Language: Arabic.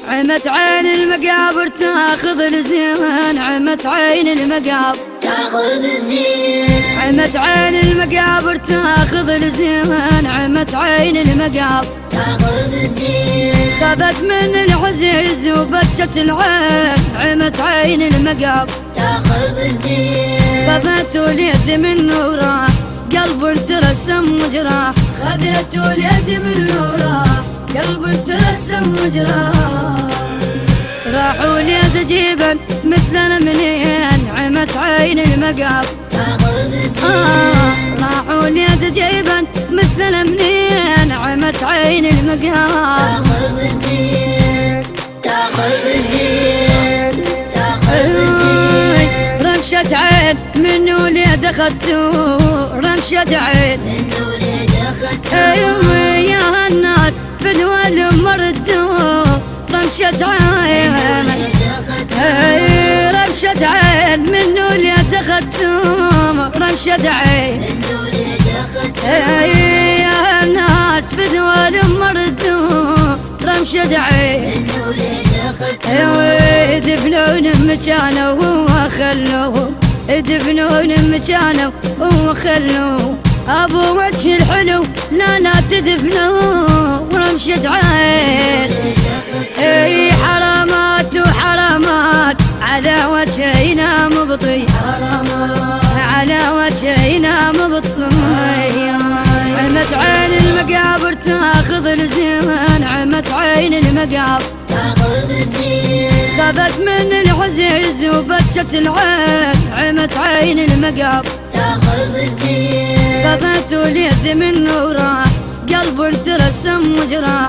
عمت عين المقابر تاخذ الزين، عمت عين المقابر تاخذ الزين، عمت عين المقابر تاخذ الزين، عمت عين المقابر تاخذ الزين، خذت من العزيز وبكت العين، عمت عين المقابر تاخذ الزين، خذت اليد من نوره قلب ترسم وجراح، خذت اليد من نوره قلب ترسم وجراح، راحوا اليد جيبا مثلنا منين، عمت عين المقابر تاخذ الزين، راحوا اليد جيبا مثلنا منين، عمت عين المقابر تاخذ الزين، تاخذ الزين، تاخذ الزين، رمشة عين من وليد اخذتوه، رمشة عين من وليد اخذتوه، ايوه يا الناس فدوى مردوه، رمشة عين رمشة عين من وليد اخذتوه، رمشة عين يا الناس فدوى مردوه، رمشة عين يدفنون مكانه وخلوه، يدفنون مكانه وخلوه، ابو وجه الحلو لا تدفنوه، رمشة عين حرامات وحرامات على وجهنا مبطي، على وجهنا مبطي، عمت عين المقابر تاخذ الزين، عمت عين المقابر تاخذ الزين، خذت من العزيز وبكت العين، عمت عين المقابر تاخذ الزين، خذت اليد من نوره قلب ترسم وجراح.